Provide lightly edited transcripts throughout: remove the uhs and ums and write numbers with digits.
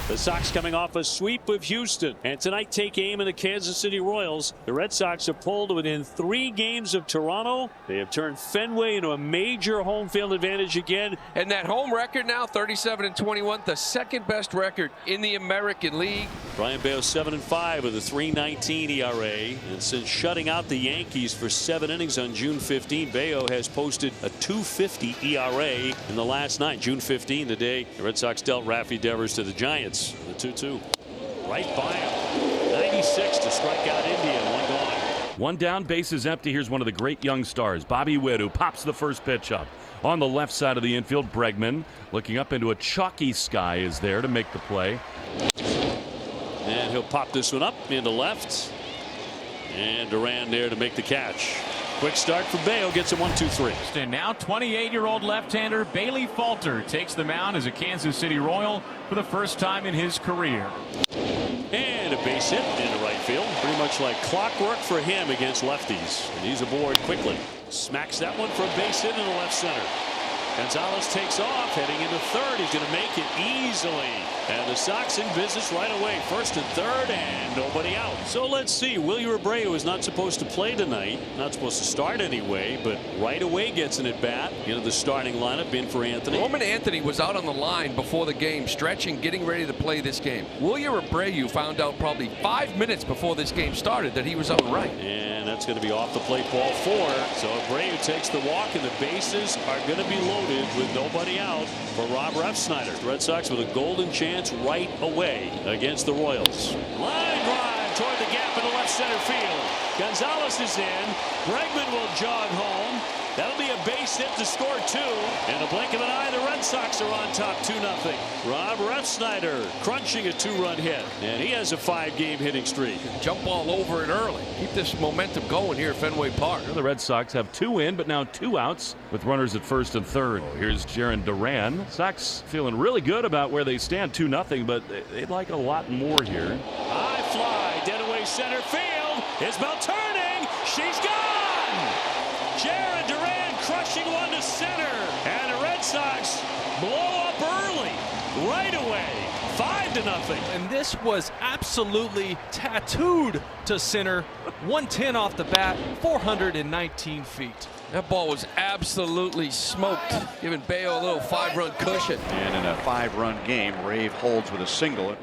The Sox coming off a sweep of Houston, and tonight take aim in the Kansas City Royals. The Red Sox have pulled within 3 games of Toronto. They have turned Fenway into a major home field advantage again. And that home record now, 37-21, the second best record in the American League. Brayan Bello 7-5 with a 3.19 ERA, and since shutting out the Yankees for 7 innings on June 15, Bello has posted a 2.50 ERA in the last 9. June 15, the day the Red Sox dealt Rafi Devers to the Giants. The 2-2. Right by him. 96 to strike out India. 1 gone. One down, bases empty. Here's one of the great young stars, Bobby Witt, who pops the first pitch up. On the left side of the infield, Bregman looking up into a chalky sky is there to make the play. And he'll pop this one up into left. And Duran there to make the catch. Quick start for Bello, gets a 1-2-3. And now 28-year-old left-hander Bailey Falter takes the mound as a Kansas City Royal for the first time in his career. And a base hit into right field. Pretty much like clockwork for him against lefties. And he's aboard quickly. Smacks that one for a base hit in the left center. Gonzalez takes off, heading into third. He's going to make it easily. And the Sox in business right away. First and third, and nobody out. So let's see. Wilyer Abreu is not supposed to play tonight. Not supposed to start anyway, but right away gets an at-bat into the starting lineup in for Anthony. Roman Anthony was out on the line before the game, stretching, getting ready to play this game. Wilyer Abreu found out probably 5 minutes before this game started that he was out right. And that's going to be off the plate, ball 4. So Abreu takes the walk, and the bases are going to be loaded with nobody out for Rob Refsnyder. The Red Sox with a golden chance right away against the Royals. Line drive toward the gap in the left center field. Gonzalez is in. Bregman will jog home. That'll be a base hit to score 2. In a blink of an eye, the Red Sox are on top 2-0. Rob Refsnyder crunching a 2-run hit. And he has a 5-game hitting streak. Jump all over it early. Keep this momentum going here at Fenway Park. The Red Sox have 2 in, but now 2 outs with runners at first and third. Here's Jarren Duran. Sox feeling really good about where they stand, 2-0, but they'd like a lot more here. High fly, dead away center field. Isbell turning. She's gone. Jarren Duran crushing one to center. And the Red Sox blow up early. Right away. 5-0. And this was absolutely tattooed to center. 110 off the bat, 419 feet. That ball was absolutely smoked, giving Bello a little 5-run cushion. And in a 5-run game, Rave holds with a single.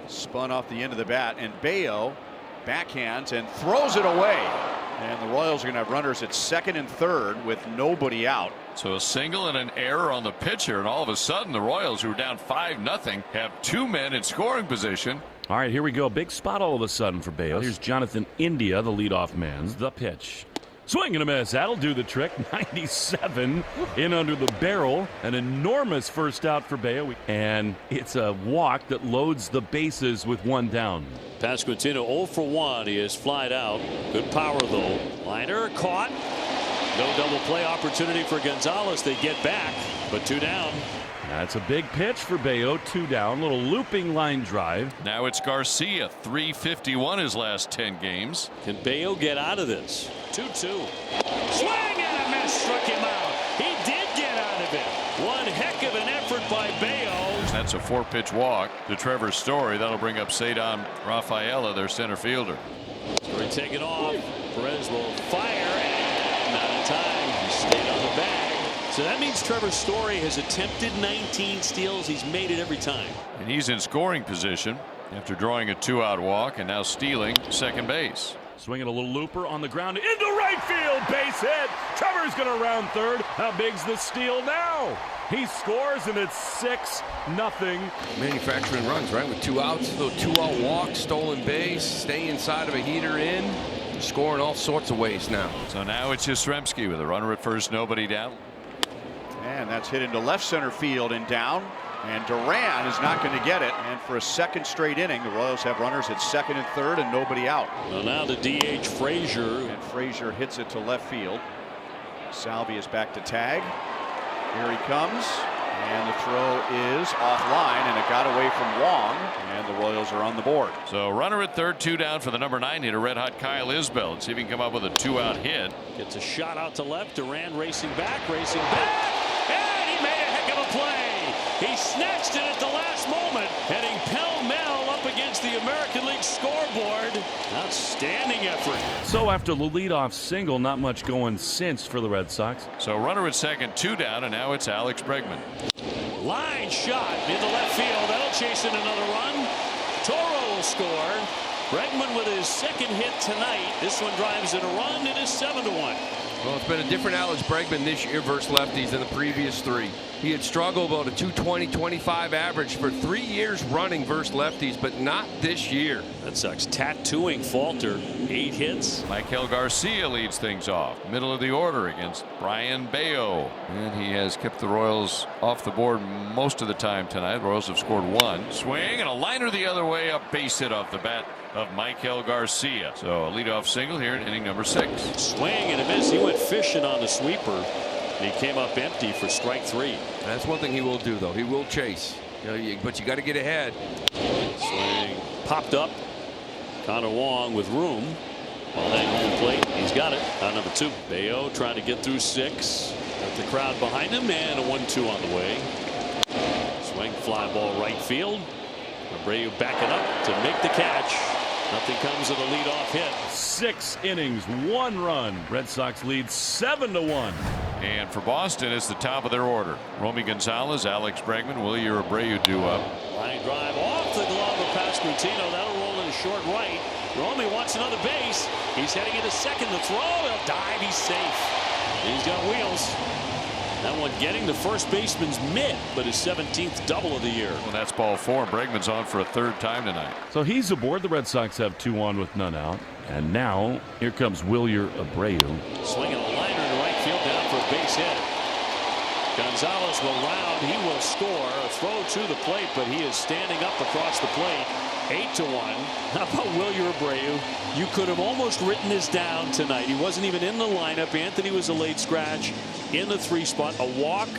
Spun off the end of the bat, and Bello backhands and throws it away. And the Royals are going to have runners at second and third with nobody out. So a single and an error on the pitcher, and all of a sudden the Royals, who are down 5-0, have 2 men in scoring position. All right, here we go. Big spot all of a sudden for Bello. Here's Jonathan India, the leadoff man. The pitch. Swing and a miss. That'll do the trick. 97 in under the barrel. An enormous first out for Bello. And it's a walk that loads the bases with 1 down. Pasquantino 0 for 1. He has flied out. Good power, though. Liner caught. No double play opportunity for Gonzalez. They get back, but 2 down. That's a big pitch for Bello. 2 down. Little looping line drive. Now it's Garcia. 351 his last 10 games. Can Bello get out of this? 2-2. Swing and a miss. Struck him out. He did get out of it. One heck of an effort by Bello. That's a 4-pitch walk to Trevor Story. That'll bring up Cedar Rafaela, their center fielder. Story taken off. Perez will fire, and not in time. He stayed on the bag. So that means Trevor Story has attempted 19 steals. He's made it every time. And he's in scoring position after drawing a 2-out walk and now stealing second base. Swinging a little looper on the ground into right field. Base hit. Trevor's going to round third. How big's the steal now? He scores, and it's 6-0. Manufacturing runs, right, with 2 outs. A little 2-out walk, stolen base, stay inside of a heater in. Scoring all sorts of ways now. So now it's Yastrzemski with a runner at first, nobody down. And that's hit into left center field and down. And Duran is not going to get it. And for a second straight inning, the Royals have runners at second and third and nobody out. Well, now the DH Frazier. And Frazier hits it to left field. Salvi is back to tag. Here he comes. And the throw is offline, and it got away from Wong. And the Royals are on the board. So runner at third, 2 down for the number 9 hitter, red hot Kyle Isbell. Let's see if he can come up with a 2-out hit. Gets a shot out to left. Duran racing back. And he made a heck of a play. He snatched it at the last moment, heading pell-mell up against the American League scoreboard. Outstanding effort. So after the leadoff single, not much going since for the Red Sox. So runner at second, 2 down, and now it's Alex Bregman. Line shot into left field. That'll chase in another run. Toro will score. Bregman with his second hit tonight. This one drives in a run. It is 7-1. Well, it's been a different Alex Bregman this year versus lefties than the previous 3. He had struggled about a 220-25 average for 3 years running versus lefties, but not this year. Red Sox tattooing Falter. 8 hits. Michael Garcia leads things off. Middle of the order against Brayan Bello. And he has kept the Royals off the board most of the time tonight. Royals have scored 1. Swing and a liner the other way, a base hit off the bat of Michael Garcia. So a leadoff single here in inning number 6. Swing and a miss. He went fishing on the sweeper. He came up empty for strike 3. That's one thing he will do, though. He will chase. But you got to get ahead. Swing popped up. Connor Wong with room. Ball at home plate. He's got it. On number 2. Bello trying to get through 6. Got the crowd behind him, and a 1-2 on the way. Swing, fly ball right field. Abreu backing up to make the catch. Nothing comes of the leadoff hit. 6 innings, 1 run. Red Sox lead 7-1. And for Boston, it's the top of their order. Romy Gonzalez, Alex Bregman, Wilyer Abreu due up. Line drive off the glove of Pasquantino. That'll roll in short right. Romy wants another base. He's heading into second. The throw. He'll dive. He's safe. He's got wheels. That one getting the first baseman's mitt, but his 17th double of the year. Well, that's ball 4. Bregman's on for a 3rd time tonight. So he's aboard. The Red Sox have 2 on with none out. And now here comes Wilyer Abreu. Swinging a liner to right field down for a base hit. Gonzalez will round. He will score. A throw to the plate, but he is standing up across the plate. 8-1. How about Wilyer Abreu? You could have almost written this down tonight. He wasn't even in the lineup. Anthony was a late scratch in the 3 spot. A walk,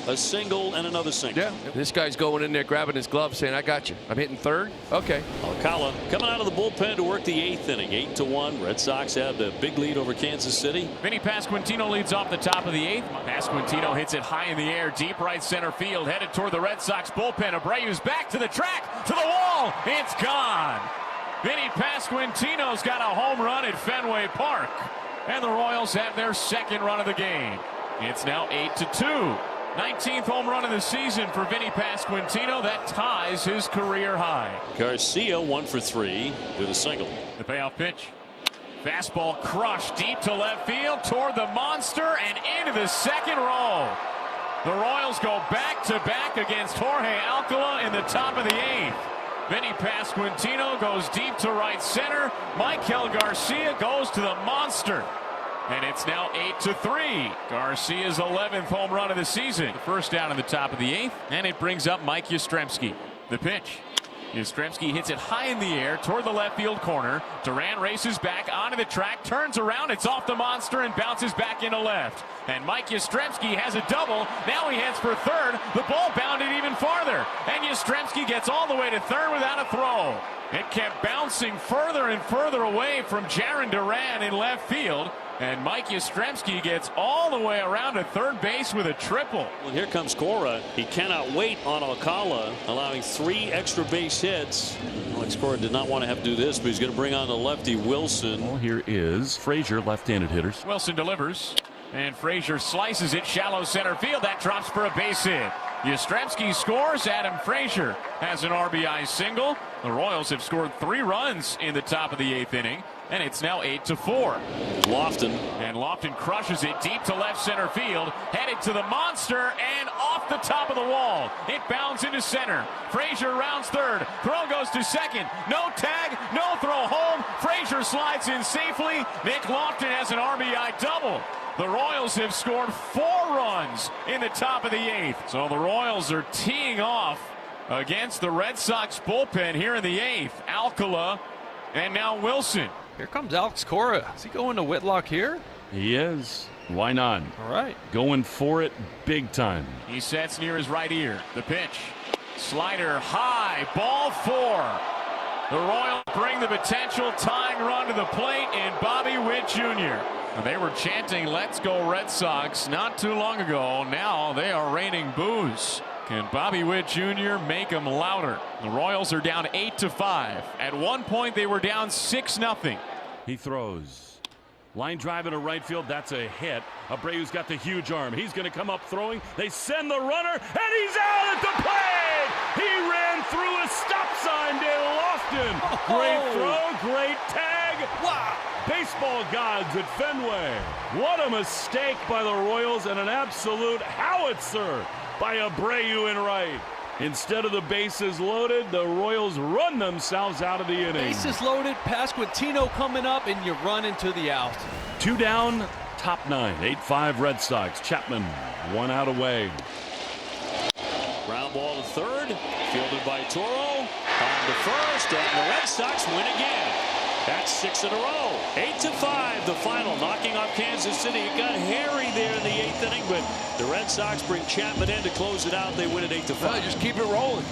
a single, and another single. Yeah. This guy's going in there grabbing his glove saying, I got you. I'm hitting 3rd. Okay. Alcala coming out of the bullpen to work the 8th inning. 8-1. Red Sox have the big lead over Kansas City. Vinny Pasquantino leads off the top of the 8th. Pasquantino hits it high in the air, deep right center field, headed toward the Red Sox bullpen. Abreu's back to the track, to the wall. It's gone. Vinny Pasquantino's got a home run at Fenway Park. And the Royals have their 2nd run of the game. It's now 8-2. 19th home run of the season for Vinny Pasquantino. That ties his career high. Garcia 1 for 3 with a single. The payoff pitch. Fastball crushed deep to left field toward the monster and into the 2nd row. The Royals go back-to-back against Jorge Alcala in the top of the 8th. Vinny Pasquantino goes deep to right center. Michael Garcia goes to the monster. And it's now 8-3. Garcia's 11th home run of the season. The first down in the top of the 8th. And it brings up Mike Yastrzemski. The pitch. Yastrzemski hits it high in the air toward the left field corner. Duran races back onto the track, turns around, it's off the monster and bounces back into left. And Mike Yastrzemski has a double. Now he heads for 3rd. The ball bounded even farther. And Yastrzemski gets all the way to 3rd without a throw. It kept bouncing further and further away from Jarren Duran in left field. And Mike Yastrzemski gets all the way around to 3rd base with a triple. Well, here comes Cora. He cannot wait on Alcala, allowing 3 extra base hits. Alex Cora did not want to have to do this, but he's going to bring on the lefty Wilson. Well, here is Frazier, left-handed hitters. Wilson delivers. And Frazier slices it shallow center field. That drops for a base hit. Yastrzemski scores. Adam Frazier has an RBI single. The Royals have scored 3 runs in the top of the 8th inning. And it's now 8-4. Lofton. And Lofton crushes it deep to left center field. Headed to the monster and off the top of the wall. It bounds into center. Frazier rounds 3rd. Throw goes to 2nd. No tag, no throw home. Frazier slides in safely. Nick Lofton has an RBI double. The Royals have scored 4 runs in the top of the 8th. So the Royals are teeing off against the Red Sox bullpen here in the 8th. Alcala and now Wilson. Here comes Alex Cora. Is he going to Whitlock here? He is. Why not? All right. Going for it big time. He sets near his right ear. The pitch. Slider high. Ball 4. The Royals bring the potential tying run to the plate in Bobby Witt Jr. They were chanting, "Let's go Red Sox," not too long ago. Now they are raining boos Can Bobby Witt Jr. make them louder? The Royals are down 8-5. At one point, they were down 6-0. He throws. Line drive into right field. That's a hit. Abreu's got the huge arm. He's going to come up throwing. They send the runner, and he's out at the plate. He ran through a stop sign. They lost him. Great throw, great tag. Wow. Baseball gods at Fenway. What a mistake by the Royals and an absolute howitzer by Abreu in right. Instead of the bases loaded, the Royals run themselves out of the inning. Bases loaded, Pasquantino coming up, and you run into the out. 2 down, top 9. 8-5 Red Sox. Chapman, 1 out away. Ground ball to third. Fielded by Toro. On to first, and the Red Sox win again. That's 6 in a row. 8-5 the final, knocking off Kansas City. It got hairy there in the 8th inning, but the Red Sox bring Chapman in to close it out. They win at 8-5. Just keep it rolling.